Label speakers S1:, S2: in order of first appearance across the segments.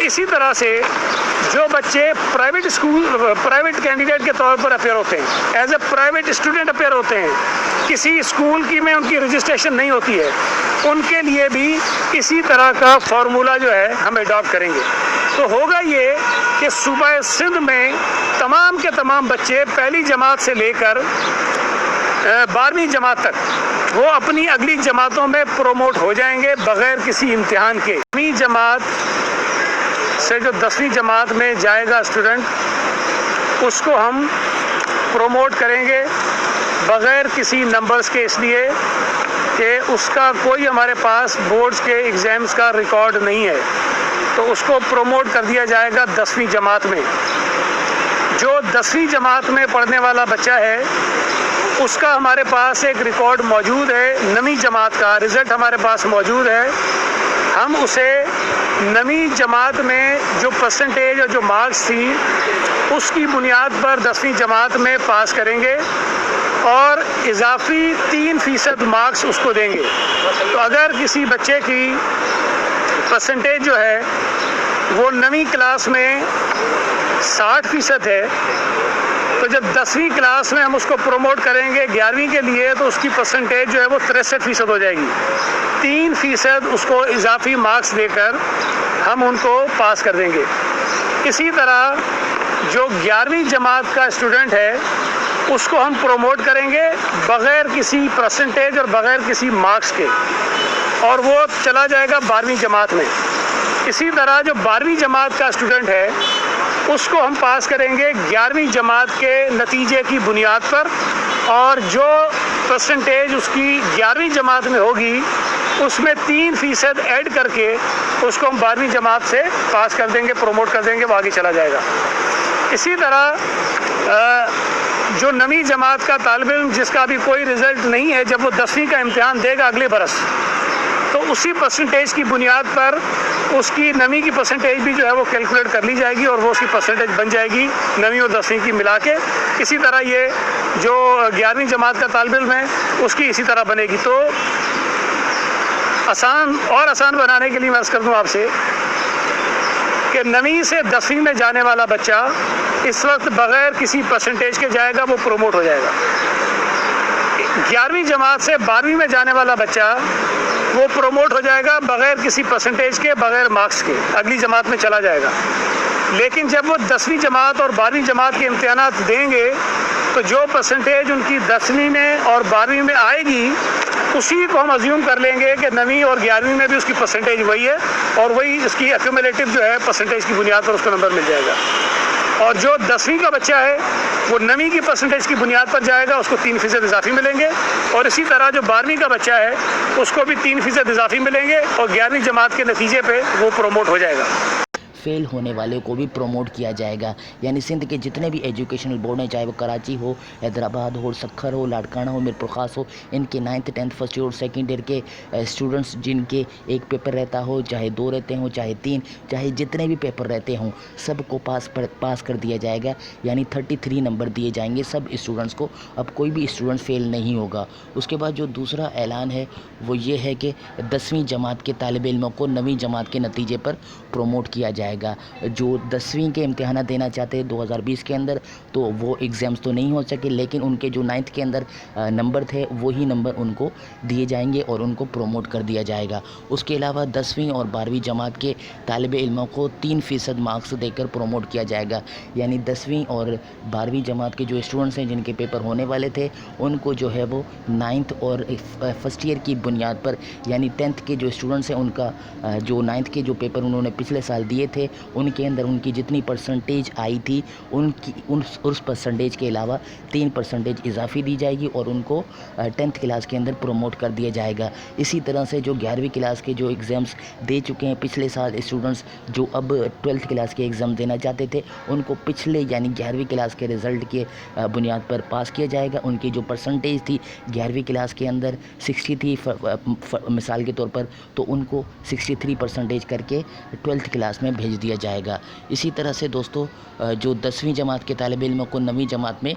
S1: اسی طرح سے جو بچے پرائیویٹ کینڈیڈیٹ کے طور پر اپیئر ہوتے ہیں، as a private student appear ہوتے ہیں، کسی اسکول کی میں ان کی رجسٹریشن نہیں ہوتی ہے، ان کے لیے بھی اسی طرح کا فارمولہ جو ہے ہم اڈاپٹ کریں گے۔ تو ہوگا یہ کہ صوبہ سندھ میں تمام کے تمام بچے پہلی جماعت سے لے کر 12ویں جماعت تک وہ اپنی اگلی جماعتوں میں پروموٹ ہو جائیں گے بغیر کسی امتحان کے۔ 10ویں جماعت سے جو 10ویں جماعت میں جائے گا اسٹوڈنٹ، اس کو ہم پروموٹ کریں گے بغیر کسی نمبرز کے، اس لیے کہ اس کا کوئی ہمارے پاس بورڈز کے ایگزامز کا ریکارڈ نہیں ہے، تو اس کو پروموٹ کر دیا جائے گا 10ویں جماعت میں۔ جو 10ویں جماعت میں پڑھنے والا بچہ ہے اس کا ہمارے پاس ایک ریکارڈ موجود ہے، 9ویں جماعت کا رزلٹ ہمارے پاس موجود ہے، ہم اسے 9ویں جماعت میں جو پرسنٹیج اور جو مارکس تھی اس کی بنیاد پر 10ویں جماعت میں پاس کریں گے اور اضافی 3% مارکس اس کو دیں گے۔ تو اگر کسی بچے کی پرسنٹیج جو ہے وہ 9ویں کلاس میں 60% ہے، تو جب 10ویں کلاس میں ہم اس کو پروموٹ کریں گے 11ویں کے لیے، تو اس کی پرسنٹیج جو ہے وہ 63% ہو جائے گی۔ 3% اس کو اضافی مارکس دے کر ہم ان کو پاس کر دیں گے۔ اسی طرح جو 11ویں جماعت کا اسٹوڈنٹ ہے اس کو ہم پروموٹ کریں گے بغیر کسی پرسنٹیج اور بغیر کسی مارکس کے، اور وہ چلا جائے گا 12ویں جماعت میں۔ اسی طرح جو 12ویں جماعت کا اسٹوڈنٹ ہے اس کو ہم پاس کریں گے 11ویں جماعت کے نتیجے کی بنیاد پر، اور جو پرسنٹیج اس کی 11ویں جماعت میں ہوگی اس میں 3% ایڈ کر کے اس کو ہم 12ویں جماعت سے پاس کر دیں گے، پروموٹ کر دیں گے، وہ آگے چلا جائے گا۔ اسی طرح جو 9ویں جماعت کا طالب علم جس کا ابھی کوئی رزلٹ نہیں ہے، جب وہ 10ویں کا امتحان دے گا اگلے برس، تو اسی پرسنٹیج کی بنیاد پر اس کی 9ویں کی پرسنٹیج بھی جو ہے وہ کیلکولیٹ کر لی جائے گی اور وہ اس کی پرسنٹیج بن جائے گی 9ویں اور 10ویں کی ملا کے۔ اسی طرح یہ جو 11ویں جماعت کا طالب علم ہے اس کی اسی طرح بنے گی۔ تو آسان بنانے کے لیے میں عرض کر دوں آپ سے کہ 9ویں سے 10ویں میں جانے والا بچہ اس وقت بغیر کسی پرسنٹیج کے جائے گا، وہ پروموٹ ہو جائے گا۔ 11ویں جماعت سے 12ویں میں جانے والا بچہ وہ پروموٹ ہو جائے گا بغیر کسی پرسنٹیج کے، بغیر مارکس کے، اگلی جماعت میں چلا جائے گا۔ لیکن جب وہ 10ویں جماعت اور 12ویں جماعت کے امتحانات دیں گے تو جو پرسنٹیج ان کی 10ویں میں اور 12ویں میں آئے گی اسی کو ہم ازیوم کر لیں گے کہ 9ویں اور 11ویں میں بھی اس کی پرسنٹیج وہی ہے، اور وہی اس کی ایکومولیٹو جو ہے پرسنٹیج کی بنیاد پر اس کو نمبر مل جائے گا۔ اور جو 10ویں کا بچہ ہے وہ 9ویں کی پرسنٹیج کی بنیاد پر جائے گا، اس کو 3% اضافی ملیں گے، اور اسی طرح جو 12ویں کا بچہ ہے اس کو بھی 3% اضافی ملیں گے، اور 11ویں جماعت کے نتیجے پہ وہ پروموٹ ہو جائے گا۔
S2: فیل ہونے والے کو بھی پروموٹ کیا جائے گا، یعنی سندھ کے جتنے بھی ایجوکیشنل بورڈ ہیں، چاہے وہ کراچی ہو، حیدرآباد ہو، سکھر ہو، لاڑکانہ ہو، میرپور خاص ہو، ان کے 9th 10th فرسٹ ایئر اور سیکنڈ ایئر کے اسٹوڈنٹس جن کے ایک پیپر رہتا ہو، چاہے 2 رہتے ہوں، چاہے 3، چاہے جتنے بھی پیپر رہتے ہوں، سب کو پاس کر دیا جائے گا، یعنی 33 نمبر دیے جائیں گے سب اسٹوڈنٹس کو۔ اب کوئی بھی اسٹوڈنٹ فیل نہیں ہوگا۔ اس کے بعد جو دوسرا اعلان ہے وہ یہ ہے کہ 10ویں جماعت کے طالب علموں کو 9ویں جماعت کے نتیجے پر پروموٹ کیا جائے گا۔ جو 10ویں کے امتحانات دینا چاہتے ہیں 2020 کے اندر، تو وہ ایگزامز تو نہیں ہو سکے، لیکن ان کے جو 9th کے اندر نمبر تھے وہی نمبر ان کو دیے جائیں گے اور ان کو پروموٹ کر دیا جائے گا۔ اس کے علاوہ 10ویں اور 12ویں جماعت کے طالب علموں کو 3% مارکس دے کر پروموٹ کیا جائے گا، یعنی 10ویں اور 12ویں جماعت کے جو اسٹوڈنٹس ہیں جن کے پیپر ہونے والے تھے ان کو جو ہے وہ 9th اور فرسٹ ایئر کی بنیاد پر، یعنی 10th کے جو اسٹوڈنٹس ہیں ان کا جو 9th کے جو پیپر انہوں نے پچھلے سال دیے تھے ان کے اندر ان کی جتنی پرسنٹیج آئی تھی اس پرسنٹیج کے علاوہ 3% اضافی دی جائے گی اور ان کو 10th کلاس کے اندر پروموٹ کر دیا جائے گا۔ اسی طرح سے جو 11ویں کلاس کے جو ایگزامز دے چکے ہیں پچھلے سال اسٹوڈنٹس، جو اب 12th کلاس کے ایگزام دینا چاہتے تھے، ان کو پچھلے یعنی 11ویں کلاس کے رزلٹ کے بنیاد پر پاس کیا جائے گا۔ ان کی جو پرسنٹیج تھی 11ویں کلاس کے اندر 60 تھی مثال کے طور پر، تو ان کو 63% کر کے 12th کلاس میں بھیج بھیج دیا جائے گا۔ اسی طرح سے دوستو جو 10ویں جماعت کے طالب علموں کو 9ویں جماعت میں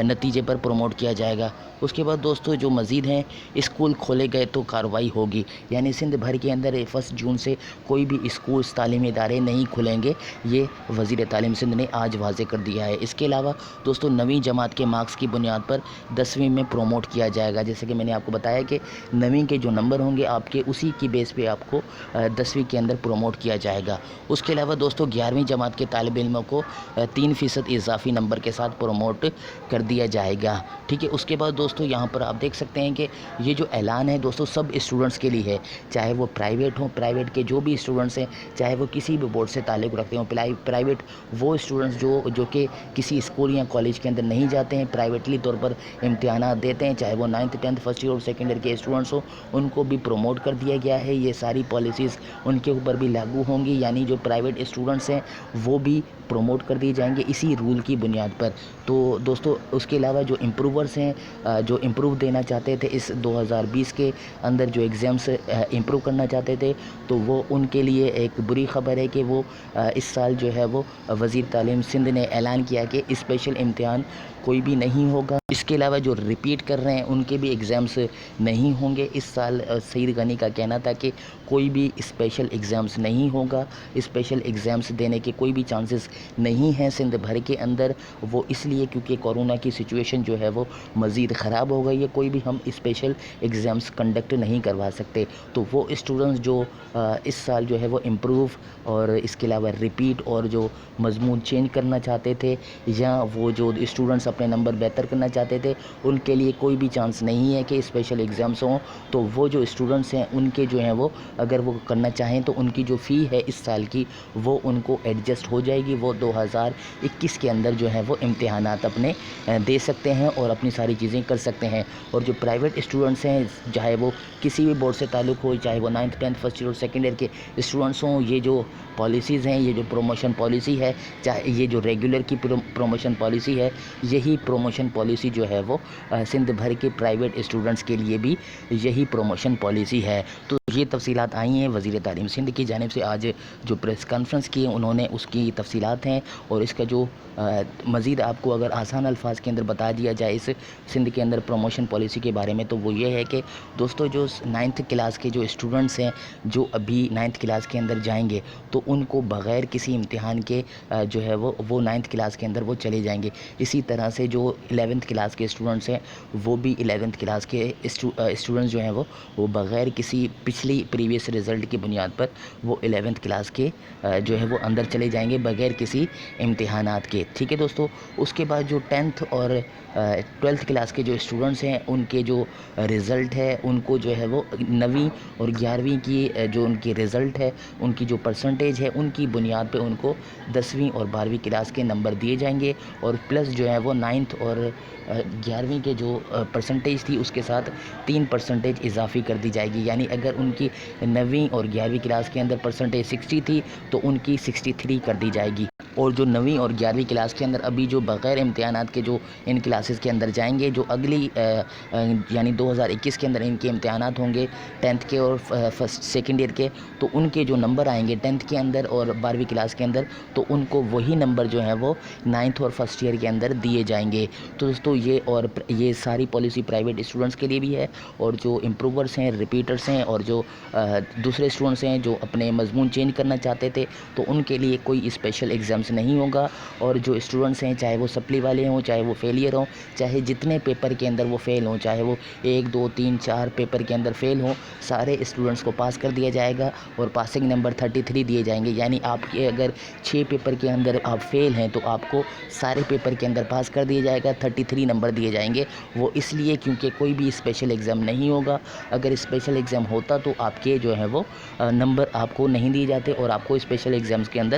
S2: نتیجے پر پروموٹ کیا جائے گا۔ اس کے بعد دوستو جو مزید ہیں اسکول کھولے گئے تو کارروائی ہوگی، یعنی سندھ بھر کے اندر 1 جون سے کوئی بھی اسکولز تعلیمی ادارے نہیں کھلیں گے، یہ وزیر تعلیم سندھ نے آج واضح کر دیا ہے۔ اس کے علاوہ دوستو 9ویں جماعت کے مارکس کی بنیاد پر 10ویں میں پروموٹ کیا جائے گا، جیسے کہ میں نے آپ کو بتایا کہ 9ویں کے جو نمبر ہوں گے آپ کے، اسی کی بیس پہ آپ کو 10ویں کے اندر پروموٹ کیا جائے گا۔ اس کے علاوہ دوستو 11ویں جماعت کے طالب علموں کو 3% اضافی نمبر کے ساتھ پروموٹ کر دیا جائے گا، ٹھیک ہے۔ اس کے بعد دوستو یہاں پر آپ دیکھ سکتے ہیں کہ یہ جو اعلان ہے دوستو سب اسٹوڈنٹس کے لیے ہے، چاہے وہ پرائیویٹ ہوں، پرائیویٹ کے جو بھی اسٹوڈنٹس ہیں، چاہے وہ کسی بھی بورڈ سے تعلق رکھتے ہوں، پرائیویٹ وہ اسٹوڈنٹس جو کہ کسی اسکول یا کالج کے اندر نہیں جاتے ہیں، پرائیویٹلی طور پر امتحانات دیتے ہیں، چاہے وہ 9th 10th فرسٹ ایئر اور سیکنڈ ایئر کے اسٹوڈنٹس ہوں، ان کو بھی پروموٹ کر دیا گیا ہے۔ یہ ساری پالیسیز ان کے اوپر بھی لاگو ہوں گی، یعنی جو پرائیویٹ اسٹوڈنٹس ہیں وہ بھی پروموٹ کر دیے جائیں گے اسی رول کی بنیاد پر۔ تو دوستو اس کے علاوہ جو امپروورس ہیں، جو امپروو دینا چاہتے تھے اس 2020 کے اندر، جو ایگزامس امپروو کرنا چاہتے تھے، تو وہ ان کے لیے ایک بری خبر ہے کہ وہ اس سال جو ہے وہ وزیر تعلیم سندھ نے اعلان کیا کہ اسپیشل امتحان کوئی بھی نہیں ہوگا۔ اس کے علاوہ جو ریپیٹ کر رہے ہیں ان کے بھی ایگزامس نہیں ہوں گے۔ اس سال سعید غنی کا کہنا تھا کہ کوئی بھی اسپیشل ایگزامس نہیں ہوگا، اسپیشل ایگزامس دینے کے کوئی بھی چانسز نہیں ہیں سندھ بھر کے اندر، وہ اس لیے کیونکہ کورونا کی سچویشن جو ہے وہ مزید خراب ہو گئی ہے، کوئی بھی ہم اسپیشل ایگزامس کنڈکٹ نہیں کروا سکتے۔ تو وہ اسٹوڈنٹس جو اس سال جو ہے وہ امپروو اور اس کے علاوہ ریپیٹ اور جو مضمون چینج کرنا چاہتے تھے، یا وہ جو اسٹوڈنٹس اپنے نمبر بہتر کرنا چاہتے تھے، ان کے لیے کوئی بھی چانس نہیں ہے کہ اسپیشل ایگزامس ہوں۔ تو وہ جو اسٹوڈنٹس ہیں ان کے جو ہیں وہ اگر وہ کرنا چاہیں تو ان کی جو فی ہے اس سال کی وہ ان کو ایڈجسٹ ہو جائے گی، وہ 2021 کے اندر جو ہے وہ امتحانات اپنے دے سکتے ہیں اور اپنی ساری چیزیں کر سکتے ہیں۔ اور جو پرائیویٹ اسٹوڈنٹس ہیں، چاہے وہ کسی بھی بورڈ سے تعلق ہو، چاہے وہ 9th 10th فرسٹ ایئر اور سیکنڈ ایئر کے اسٹوڈنٹس ہوں، یہ جو پالیسیز ہیں، یہ جو پروموشن پالیسی ہے، چاہے یہ جو ریگولر کی پروموشن پالیسی ہے، یہی پروموشن پالیسی جو ہے وہ سندھ بھر کے پرائیویٹ اسٹوڈنٹس کے لیے بھی یہی پروموشن پالیسی ہے۔ تو یہ تفصیلات آئی ہیں وزیر تعلیم سندھ کی جانب سے، آج جو پریس کانفرنس کی انہوں نے اس کی تفصیلات ہیں، اور اس کا جو مزید آپ کو اگر آسان الفاظ کے اندر بتا دیا جائے اس سندھ کے اندر پروموشن پالیسی کے بارے میں، تو وہ یہ ہے کہ دوستو جو 9th کلاس کے جو اسٹوڈنٹس ہیں جو ابھی 9th کلاس کے اندر جائیں گے، تو ان کو بغیر کسی امتحان کے جو ہے وہ 9th کلاس کے اندر وہ چلے جائیں گے۔ اسی طرح سے جو 11th کلاس کے اسٹوڈنٹس ہیں وہ بھی 11th کلاس کے اسٹوڈنٹس جو ہیں وہ بغیر کسی پچھلی پریویس رزلٹ کی بنیاد پر وہ 11th کلاس کے جو ہے وہ اندر چلے جائیں گے بغیر کسی امتحانات کے، ٹھیک ہے دوستو۔ اس کے بعد جو 10th اور 12th کلاس کے جو اسٹوڈنٹس ہیں ان کے جو رزلٹ ہے ان کو جو ہے وہ 9ویں اور 11ویں کی جو ان کی رزلٹ ہے، ان کی جو پرسنٹیج ہے، ان کی بنیاد پہ ان کو 10ویں اور 12ویں کلاس کے نمبر دیے جائیں گے، اور پلس جو ہے وہ 9th اور 11ویں کے جو پرسنٹیج تھی اس کے ساتھ 3% اضافی کر دی جائے گی، یعنی اگر ان کی 9ویں اور 11ویں کلاس کے اندر پرسنٹیج 60 تھی تو ان کی 63 کر دی جائے گی۔ اور جو 9ویں اور 11ویں کلاس کے اندر ابھی جو بغیر امتحانات کے جو ان کلاسز کے اندر جائیں گے، جو اگلی یعنی 2021 کے اندر ان کے امتحانات ہوں گے 10th کے اور سیکنڈ ایئر کے، تو ان کے جو نمبر آئیں گے 10th کے اندر اور 12ویں کلاس کے اندر، تو ان کو وہی نمبر جو ہیں وہ 9th اور فرسٹ ایئر کے اندر دیے جائیں گے۔ تو دوستو یہ ساری پالیسی پرائیویٹ اسٹوڈنٹس کے لیے بھی ہے، اور جو امپروورس ہیں، ریپیٹرس ہیں، اور جو دوسرے اسٹوڈنٹس ہیں جو اپنے مضمون چینج کرنا چاہتے تھے، تو ان کے لیے کوئی اسپیشل ایگزامس نہیں ہوگا۔ اور جو اسٹوڈنٹس ہیں چاہے وہ سپلی والے ہوں، چاہے وہ فیلئر ہوں، چاہے جتنے پیپر کے اندر وہ فیل ہوں، چاہے وہ 1 2 3 4 پیپر کے اندر فیل ہوں، سارے اسٹوڈنٹس کو پاس کر دیا جائے گا، اور پاسنگ نمبر 33 دیے جائیں گے، یعنی آپ کے اگر 6 پیپر کے اندر آپ فیل ہیں تو آپ کو سارے پیپر کے اندر پاس کر دیا جائے گا، 33 نمبر دیے جائیں گے۔ وہ اس لیے کیونکہ کوئی بھی اسپیشل ایگزام نہیں ہوگا، اگر اسپیشل ایگزام ہوتا تو آپ کے جو ہے وہ نمبر آپ کو نہیں دیے جاتے اور آپ کو اسپیشل ایگزامس کے اندر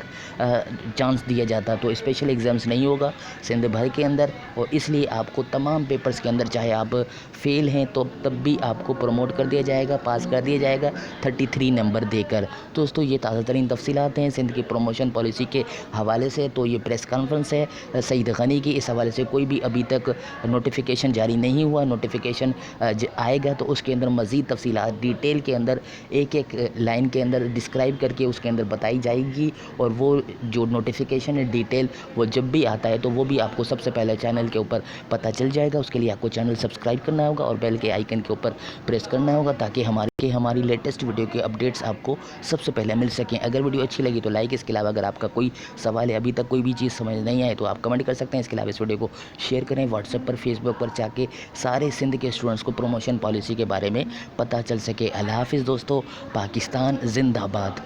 S2: چانس دیا جاتا، تو اسپیشل ایگزامس نہیں ہوگا سندھ بھر کے اندر، اور اس لیے آپ کو تمام پیپرز کے اندر چاہے آپ فیل ہیں تو تب بھی آپ کو پروموٹ کر دیا جائے گا، پاس کر دیا جائے گا 33 نمبر دے کر۔ دوستو یہ تازہ ترین تفصیلات ہیں سندھ کی پروموشن پالیسی کے حوالے سے۔ تو یہ پریس کانفرنس ہے سعید غنی کی، اس حوالے سے کوئی بھی ابھی تک نوٹیفیکیشن جاری نہیں ہوا، نوٹیفیکیشن آئے گا تو اس کے اندر مزید تفصیلات ڈیٹیل کے اندر ایک ایک لائن کے اندر ڈسکرائب کر کے اس کے اندر بتائی بتائی جائے گی, اور وہ جو نوٹیفیکیشن ہے ڈیٹیل وہ جب بھی آتا ہے تو وہ بھی آپ کو سب سے پہلے چینل کے اوپر پتہ چل جائے گا. اس کے لیے آپ کو چینل سبسکرائب کرنا ہوگا اور بیل کے آئیکن کے اوپر پریس کرنا ہوگا تاکہ ہماری لیٹسٹ ویڈیو کے اپڈیٹس آپ کو سب سے پہلے مل سکیں. اگر ویڈیو اچھی لگی تو لائک, اس کے علاوہ اگر آپ کا کوئی سوال ہے, ابھی تک کوئی بھی چیز سمجھ نہیں آئے تو آپ کمنٹ کر سکتے ہیں. اس کے علاوہ اس ویڈیو کو شیئر کریں واٹس ایپ پر, فیس بک پر, تاکہ سارے سندھ کے اسٹوڈنٹس کو پروموشن پالیسی کے بارے میں پتہ چل سکے. اللہ حافظ دوستو, پاکستان زندہ باد.